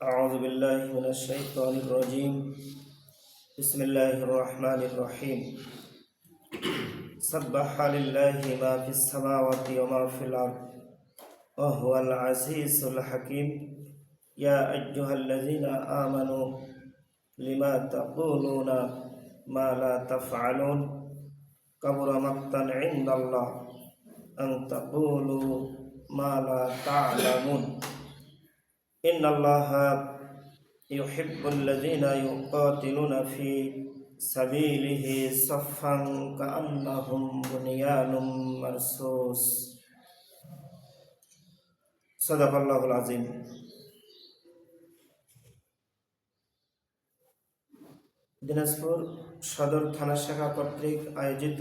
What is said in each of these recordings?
أعوذ بالله من الشيطان الرجيم بسم الله الرحمن الرحيم سبح لله ما في السماوات وما في الأرض وهو العزيز الحكيم يا أيها الذين آمنوا لما تقولون ما لا تفعلون كبر مقتا عند الله أن تقولوا ما لا تعلمون إن الله يحب الذين يقاتلون في سبيله صفا كأنهم بنيان مرصوص صدق الله العظيم। দিনাজপুর সদর থানা শাখা কর্তৃক আয়োজিত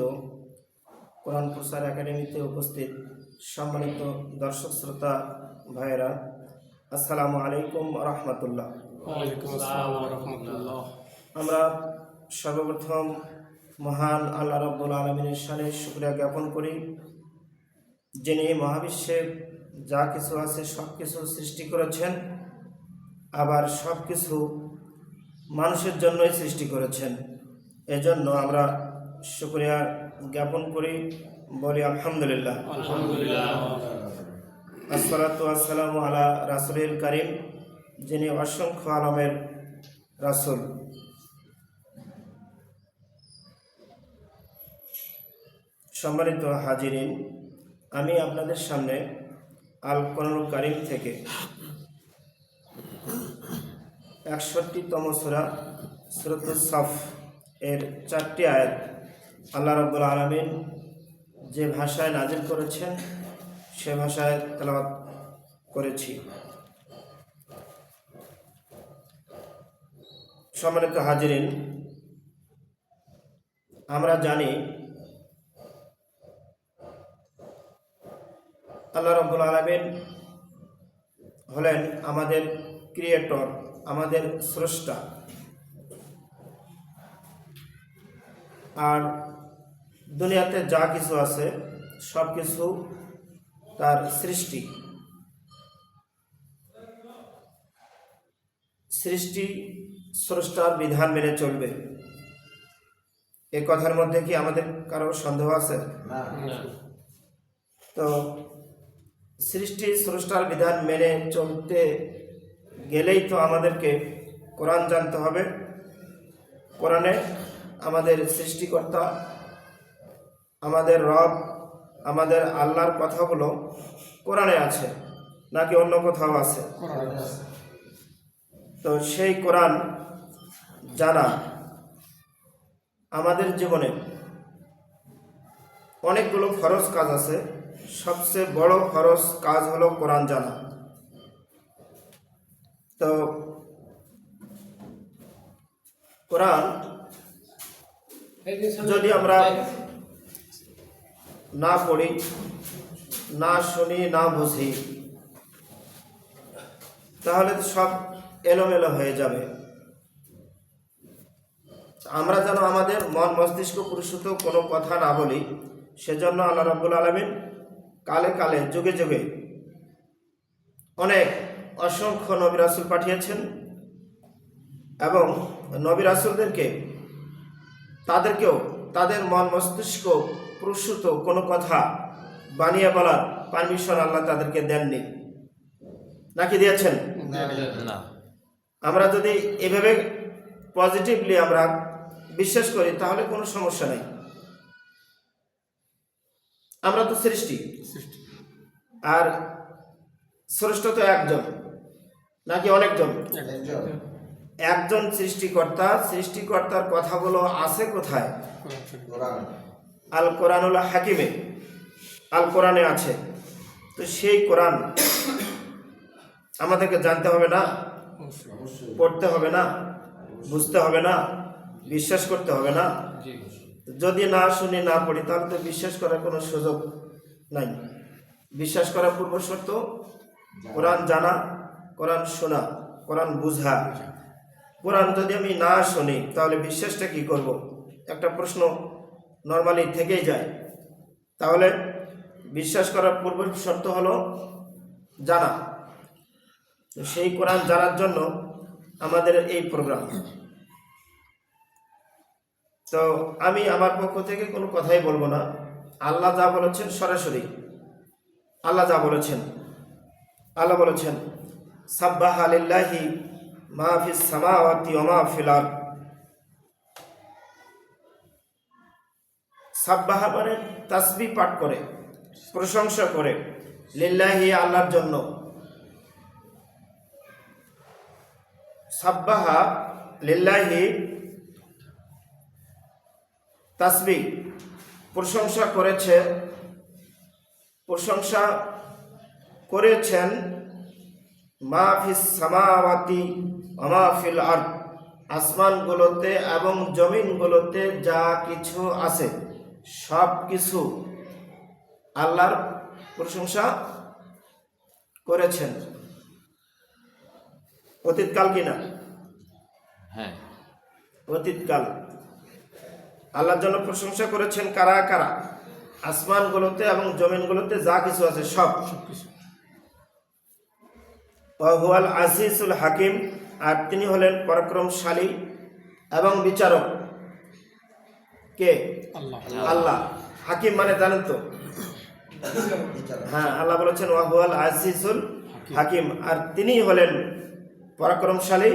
কোরআন প্রচার একাডেমিতে উপস্থিত সম্মানিত দর্শক শ্রোতা ভাইয়েরা, আসসালামু আলাইকুম রহমতুল্লাহ। আমরা সর্বপ্রথম মহান আল্লাহ রাব্বুল আলামিনের শানে শুকরিয়া জ্ঞাপন করি, যিনি মহাবিশ্বে যা কিছু আছে সব কিছু সৃষ্টি করেছেন, আবার সব কিছু মানুষের জন্যই সৃষ্টি করেছেন। এজন্য আমরা শুকরিয়া জ্ঞাপন করি, বলি আলহামদুলিল্লাহ। আসসালাতু ওয়াসসালামু আলা রাসূলিল কারীম, যিনি অসংখ্য আলমের রাসূল। সম্মানিত হাজিরিন, আমি আপনাদের সামনে আল কোরআনুল কারীম থেকে ৬১তম সূরা সূরাতুস সাফ এর ৪টি আয়াত আল্লাহ রাব্বুল আলামিন যে ভাষায় নাজিল করেছেন সে ভাষায় তেলাওয়াত করেছি। সম্মানিত হাজিরিন, আমরা জানি আল্লাহ রাব্বুল আলামিন হলেন আমাদের ক্রিয়েটর, আমাদের স্রষ্টা। আর দুনিয়াতে যা কিছু আছে সব কিছু তার সৃষ্টি। সৃষ্টি স্রষ্টার বিধান মেনে চলবে, এ কথার মধ্যে কি আমাদের কারো সন্দেহ আছে? তো সৃষ্টি স্রষ্টার বিধান মেনে চলতে গেলেই তো আমাদেরকে কোরআন জানতে হবে। কোরআনে আমাদের সৃষ্টিকর্তা, আমাদের রব, আমাদের আল্লাহর কথাগুলো কোরআনে আছে নাকি অন্য কোথাও আছে? তো সেই কোরআন জানা আমাদের জীবনে অনেকগুলো ফরজ কাজ আছে। সবচেয়ে বড় ফরজ কাজ হলো কোরআন জানা। তো কোরআন যদি আমরা না পড়ি, না শুনি, না বুঝি, তাহলে সব এলোমেলো হয়ে যাবে। আমরা যেন আমাদের মন মস্তিষ্ক পুরুষত কোনো কথা না বলি, সেজন্য আল্লাহ রাব্বুল আলামিন কালে কালে যুগে যুগে অসংখ্য নবী রাসূল পাঠিয়েছেন এবং নবী রাসূলদেরকেও তাদের মন মস্তিষ্ক প্রসূত কোনো কথা বানিয়ে বলার পারমিশন আল্লাহ তাদেরকে দেননি, নাকি দিয়েছেন? না। আমরা যদি এভাবে পজিটিভলি আমরা বিশ্বাস করি তাহলে কোনো সমস্যা নেই। আমরা তো সৃষ্টি, আর স্রষ্টা তো একজন নাকি অনেকজন? একজন সৃষ্টিকর্তা। সৃষ্টিকর্তার কথাগুলো আছে কোথায়? আল কোরআনুল হাকিমে, আল কোরআনে আছে। তো সেই কোরআন আমাদেরকে জানতে হবে না? পড়তে হবে না? বুঝতে হবে না? বিশ্বাস করতে হবে না? যদি না শুনি, না পড়ি, তাহলে তো বিশ্বাস করার কোনো সুযোগ নাই। বিশ্বাস করার পূর্ব শর্ত কোরআন জানা, কোরআন শোনা, কোরআন বুঝা। কোরআন যদি আমি না শুনি তাহলে বিশ্বাসটা কি করব? একটা প্রশ্ন নর্মালি থেকেই যায়। তাহলে বিশ্বাস করার পূর্ব শর্ত হলো জানা। তো সেই কোরআন জানার জন্য আমাদের এই প্রোগ্রাম। তো আমি আমার পক্ষ থেকে কোনো কথাই বলবো না, আল্লাহ যা বলেছেন সরাসরি আল্লাহ যা বলেছেন। আল্লাহ বলেছেন সাব্বাহা লিল্লাহি মা ফিস সামাওয়াতি ওয়া মা ফিল আরদ। সাব্বাহা মানে তাসবিহ পাঠ করে, প্রশংসা করে, লিল্লাহি আল্লাহর জন্য। সাব্বাহা লিল্লাহি তাসবিহ, প্রশংসা করেছেন মা ফিস সামাওয়াতি ওয়া মা ফিল আরদ, আসমানগুলোতে এবং জমিনগুলোতে যা কিছু আছে সব কিছু আল্লাহর প্রশংসা করেছেন। অতীতকাল কিনা? হ্যাঁ, অতীতকাল। আল্লাহর জন্য প্রশংসা করেছেন কারা কারা? আসমানগুলোতে এবং জমিনগুলোতে যা কিছু আছে সব কিছু। ওয়া হুয়াল আজিজুল হাকিম, আর তিনি হলেন পরাক্রমশালী এবং বিচারক। কে? আল্লাহ। হাকিম মানে জানেন তো? হ্যাঁ, আল্লাহ বলেছেন ওয়া হুয়াল আজিজুল হাকিম, আর তিনি হলেন পরাক্রমশালী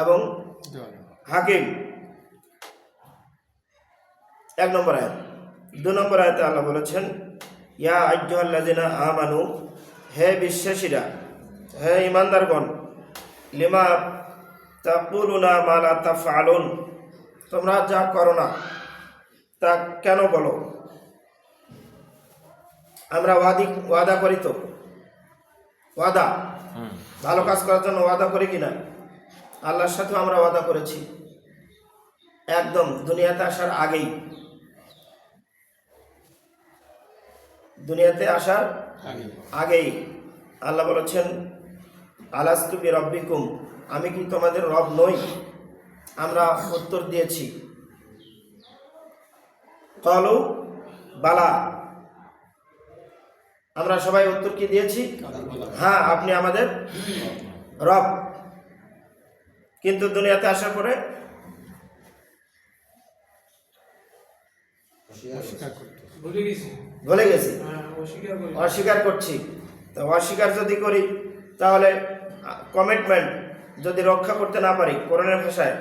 এবং হাকিম। 1 নম্বর আয়াত। 2 নম্বর আয়াতে আল্লাহ বলেছেন ইয়া আইয়ুহাল্লাযিনা আমানু, হে বিশ্বাসীরা, হে ঈমানদারগণ, লিমা তাকুলুনা মা লা তাফআলুন, তোমরা যা করো না তা কেন বলো? আমরা ওয়াদা করি তো, ওয়াদা ভালো কাজ করার জন্য ওয়াদা করি কিনা? আল্লাহর সাথে আমরা ওয়াদা করেছি একদম দুনিয়াতে আসার আগেই। দুনিয়াতে আসার আগেই আল্লাহ বলেছেন আলাস্তু বিরাব্বিকুম, আমি কি তোমাদের রব নই? আমরা উত্তর দিয়েছি ক্বালু বালা, আমরা সবাই উত্তর কি দিয়েছি? হ্যাঁ, আপনি আমাদের রব। কিন্তু দুনিয়াতে আসার পরে ভুলে গেছি, অস্বীকার করছি। তো অস্বীকার যদি করি তাহলে কমিটমেন্ট যদি রক্ষা করতে না পারি, কোরআনের ভাষায়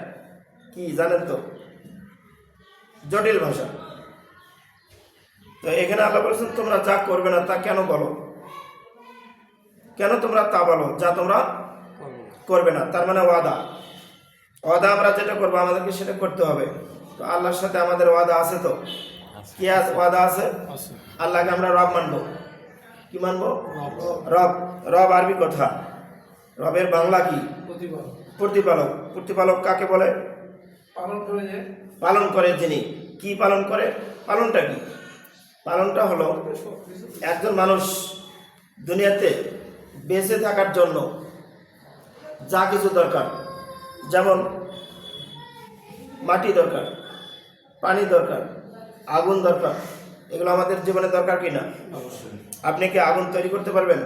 কি জানেন তো? জটিল ভাষা। তো এখানে আল্লাহ বলেছেন তোমরা যা করবে না তা কেন বলো? কেন তোমরা তা বলো যা তোমরা করবে না? তার মানে ওয়াদা আমরা যেটা করবো আমাদেরকে সেটা করতে হবে। তো আল্লাহর সাথে আমাদের ওয়াদা আছে তো? কি আছে? ওয়াদা আছে। আল্লাহকে আমরা রব মানবো। কি মানবো? রব। রব আরবি কথা, রবের বাংলা কি? প্রতিপালক। প্রতিপালক কাকে বলে? পালন করে যিনি। কি পালন করে? পালনটা কি? পালনটা হলো একজন মানুষ দুনিয়াতে বেঁচে থাকার জন্য যা কিছু দরকার, যেমন মাটি দরকার, পানি দরকার, আগুন দরকার, এগুলো আমাদের জীবনে দরকার কিনা? আপনি কি আগুন তৈরি করতে পারবেন?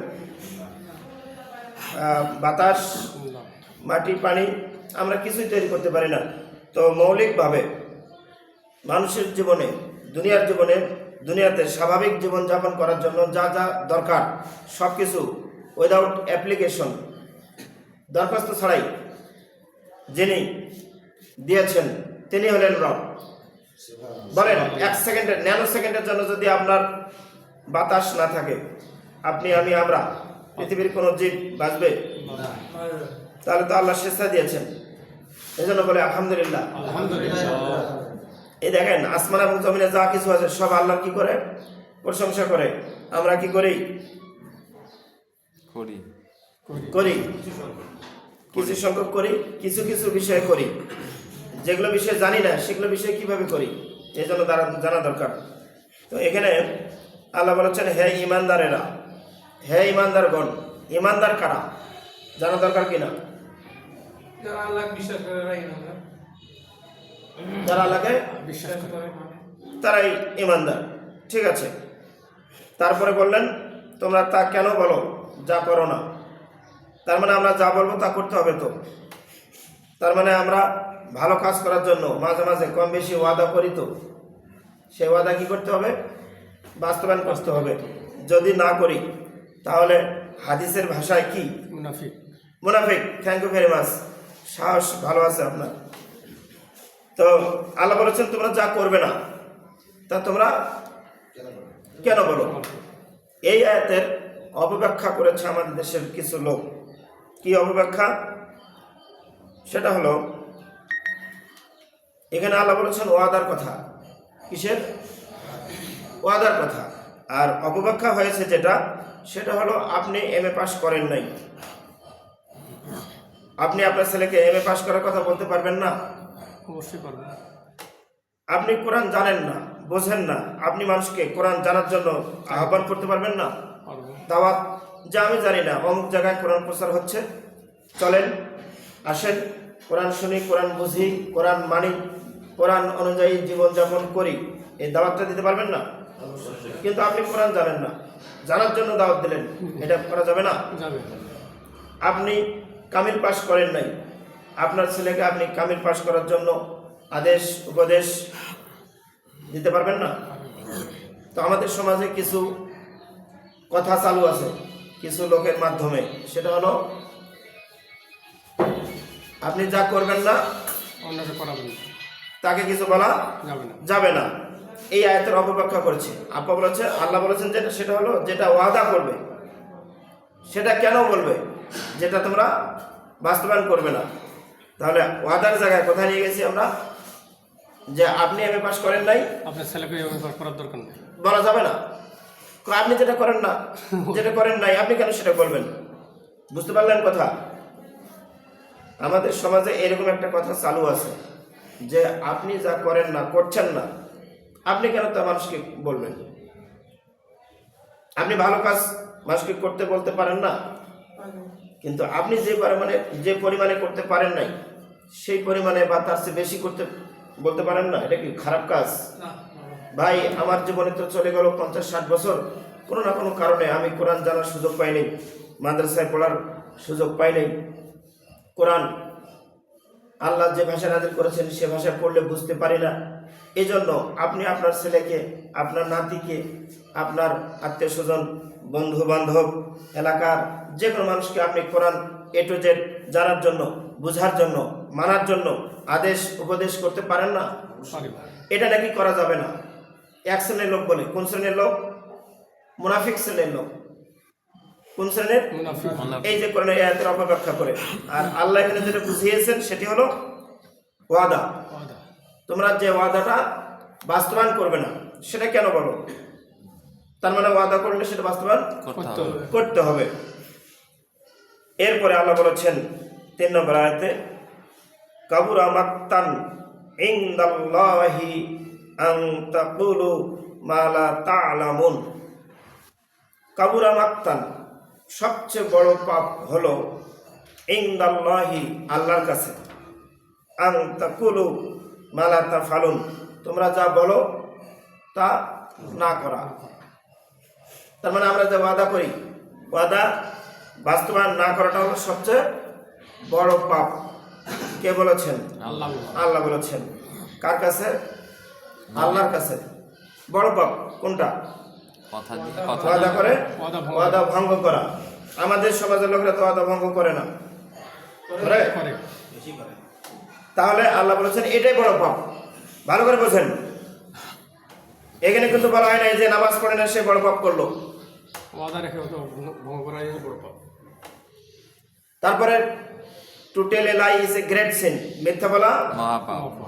বাতাস, মাটি, পানি আমরা কিছুই তৈরি করতে পারি না। তো মৌলিকভাবে মানুষের জীবনে, দুনিয়ার জীবনে, দুনিয়াতে স্বাভাবিক জীবনযাপন করার জন্য যা যা দরকার সব কিছু উইদাউট অ্যাপ্লিকেশন, দরখাস্ত ছাড়াই যিনি দিয়েছেন তিনি হলেন রব। বলেন 1 সেকেন্ডের, ন্যানো সেকেন্ডের জন্য যদি আপনার বাতাস না থাকে, আপনি, আমি, আমরা, পৃথিবীর কোনো জীব বাঁচবে? তাহলে তো আল্লাহ স্বেচ্ছা দিয়েছেন। এই জন্য বলে আলহামদুলিল্লাহ। এই দেখেন আসমান এবং জমিনে যা কিছু আছে সব আল্লাহ কি করে? প্রশংসা করে। আমরা কি করি? করি কিছু সংখ্যক করি, কিছু কিছু বিষয় করি, যেগুলো বিষয়ে জানি না সেগুলো বিষয়ে কিভাবে করি, এই জন্য জানা দরকার। তো এখানে আল্লাহ বলেছেন হে ইমানদারেরা, হে ইমানদারগণ। ইমানদার কারা জানা দরকার কিনা? যারা আল্লাহকে বিশ্বাস করে তারাই ইমানদার। ঠিক আছে। তারপরে বললেন তোমরা তা কেন বলো যা করো না? তার মানে আমরা যা বলবো তা করতে হবে তো। তার মানে আমরা ভালো কাজ করার জন্য মাঝে মাঝে কম বেশি ওয়াদা করি তো, সেই ওয়াদা কি করতে হবে? বাস্তবায়ন করতে হবে। যদি না করি তাহলে হাদিসের ভাষায় কি? মুনাফিক। মুনাফিক। থ্যাংক ইউ ভেরি মাচ, সাহস ভালো আছে আপনার। তো আল্লাহ বলেছেন তোমরা যা করবে না তা তোমরা কেন বলো? এই আয়াতের অপব্যাখ্যা করেছে আমাদের দেশের কিছু লোক। কি অপব্যাখ্যা? সেটা হলো, এখানে আল্লাহ বলেছেন ওয়াদার কথা। কিসের? ওয়াদার কথা। আর অপব্যাখ্যা হয়েছে যেটা, সেটা হলো আপনি এমএ পাস করেন নাই, আপনি আপনার ছেলেকে এমএ পাস করার কথা বলতে পারবেন না? অবশ্যই পারবো। আপনি কোরআন জানেন না, বোঝেন না, আপনি মানুষকে কোরআন জানার জন্য আহ্বান করতে পারবেন না? পারবো। দাওয়াত, যে আমি জানি না অমুক জায়গায় কোরআন প্রচার হচ্ছে, চলেন আসেন কোরআন শুনি, কোরআন বুঝি, কোরআন মানি, কোরআন অনুযায়ী জীবনযাপন করি, এই দাওয়াতটা দিতে পারবেন না? কিন্তু আপনি কোরআন জানেন না, জানার জন্য দাওয়াত দিলেন, এটা করা যাবে না? যাবে। আপনি কামিল পাস করেন নাই, আপনার ছেলেকে আপনি কামিল পাস করার জন্য আদেশ উপদেশ দিতে পারবেন না? তো আমাদের সমাজে কিছু কথা চালু আছে কিছু লোকের মাধ্যমে, সেটা হলো আপনি যা করবেন না অন্যকে করাবেন না, তাকে কিছু বলা যাবে না। যাবে না। এই আয়াতের অপব্যাখ্যা করেছে। আপা বলেছে, আল্লাহ বলেছেন যেটা, সেটা হলো যেটা ওয়াদা করবে সেটা কেন বলবে যেটা তোমরা বাস্তবায়ন করবে না। তাহলে ওয়াদার জায়গায় কোথায় নিয়ে গেছি আমরা? যে আপনি এমএ পাস করেন নাই, আপনার ছেলেকে এভাবে করার দরকার নেই, বলা যাবে না। আপনি যেটা করেন না, যেটা করেন নাই, আপনি কেন সেটা বলবেন? বুঝতে পারলেন কথা? আমাদের সমাজে এরকম একটা কথা চালু আছে যে আপনি যা করেন না, করছেন না, আপনি কেন তা মানুষকে বলবেন? আপনি ভালো কাজ মানুষকে করতে বলতে পারেন না, কিন্তু আপনি যে পরিমাণে করতে পারেন নাই সেই পরিমাণে বা তার চেয়ে বেশি করতে বলতে পারেন না, এটা কি খারাপ কাজ? ভাই, আমার জীবনে তো চলে গেল 50-60 বছর, কোনো না কোনো কারণে আমি কোরআন জানার সুযোগ পাইনি, মাদ্রাসায় পড়ার সুযোগ পাইনি। কোরআন আল্লাহ যে ভাষা নাযিল করেছেন সে ভাষায় পড়লে বুঝতে পারি না। এই জন্য আপনি আপনার ছেলেকে, আপনার নাতিকে, আপনার আত্মীয় স্বজন, বন্ধু বান্ধব, এলাকার যে কোনো মানুষকে আপনি কোরআন A to Z জানার জন্য, বোঝার জন্য, মানার জন্য আদেশ উপদেশ করতে পারেন না? পারিব। এটা নাকি করা যাবে না। এক শ্রেণীর লোক বলে। কোন শ্রেণীর লোক? মুনাফিক শ্রেণীর লোক। কোন শ্রেণীর? মুনাফিক। এই যে কোরআনের আয়াতের অপব্যাখ্যা করে। আর আল্লাহ এখানে যেটা বুঝিয়েছেন সেটি হলো ওয়াদা। ওয়াদা। তোমরা যে ওয়াদাটা বাস্তবায়ন করবে না সেটা কেন বলো? তার মানে ওয়াদা করলে সেটা বাস্তবায়ন করতে হবে। করতে হবে। এরপরে আল্লাহ বলেছেন 3 নম্বর আয়াতে, কাবুরা মাক্তান ইনদাল্লাহি আন তাকুলু মা লা তা'লামুন। কাবুরা মাক্তান, সবচেয়ে বড় পাপ হলো ইনদাল্লাহি, আল্লাহর কাছে, আন তাকুলু মা লা তাফআলুন, তোমরা যা বলো তা না করা। তার মানে আমরা যে ওয়াদা করি, ওয়াদা বাস্তবায়ন না করাটা হলো সবচেয়ে বড় পাপ। কে বলেছেন? আল্লাহ। আল্লাহ বলেছেন। কার কাছে? আল্লাহর কাছে। বড় পাপ কোনটা? ওয়াদা করে ওয়াদা ভঙ্গ করা। আমাদের সমাজের লোকেরা তো ওয়াদা ভঙ্গ করে না, করে? তাহলে আল্লাহ বলেছেন এটাই বড় পাপ। ভালো করে বোঝেন, এখানে কিন্তু বলা হয় না যে নামাজ পড়ে না সে বড় পাপ করলো। ওয়াদা রেখে ভঙ্গ করাই বড় পাপ। তারপরে to tell a lie is a great sin, মিথ্যা বলা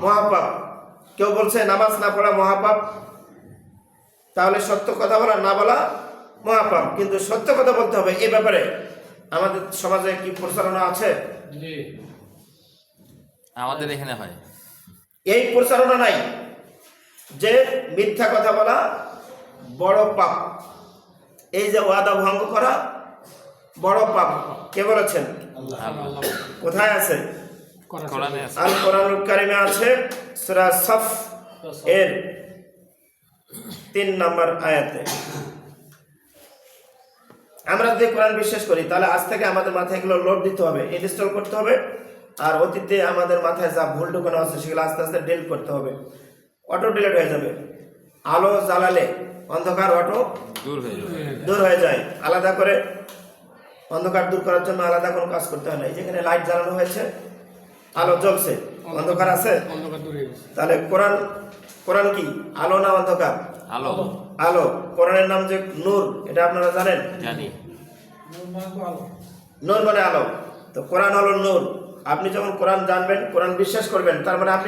মহাপাপ। কেউ বলছে নামাজ না পড়া মহাপাপ, তাহলে সত্য কথা বলা না বলা মহাপাপ। কিন্তু সত্য কথা বলতে হবে। এই ব্যাপারে আমাদের সমাজে কি প্রচারণা আছে? আমাদের এখানে হয় এই প্রচারণা নাই যে মিথ্যা কথা বলা বড় পাপ, এই যে ওয়াদা ভঙ্গ করা বড় পাপ। কে বলেছেন? আল্লাহ। কোথায় আছে? কোরআনে আছে। আল কোরআনুল কারিমে আছে, সূরা সফ এর 3 নম্বর আয়াতে। আমরা যদি কোরআন বিশ্বাস করি তাহলে আজ থেকে আমাদের মাথায় এগুলো লোড দিতে হবে, ইনস্টল করতে হবে, আর অতীতে আমাদের মাথায় যা ভুল ঢুকানো আছে সেগুলো আস্তে আস্তে ডিলিট করতে হবে, অটো ডিলিট হয়ে যাবে। আলো জ্বালালে অন্ধকার অটো দূর হয়ে যাবে। দূর হয়ে যায়। আলাদা করে অন্ধকার দূর করার জন্য আলাদা কোনো কাজ করতে হয় না। এই যেখানে লাইট জ্বালানো হয়েছে, আলো জ্বলছে, অন্ধকার আছে। অন্ধকার দূরে গেছে। তাহলে কোরআন, কোরআন কি আলো না অন্ধকার? আলো আলো। কোরআনের নাম যে নূর, এটা আপনারা জানেন? জানি। নূর মানে আলো। তো কোরআন হলো নূর। আপনি যখন কোরআন জানবেন, কোরআন বিশ্বাস করবেন, তার মানে আপনি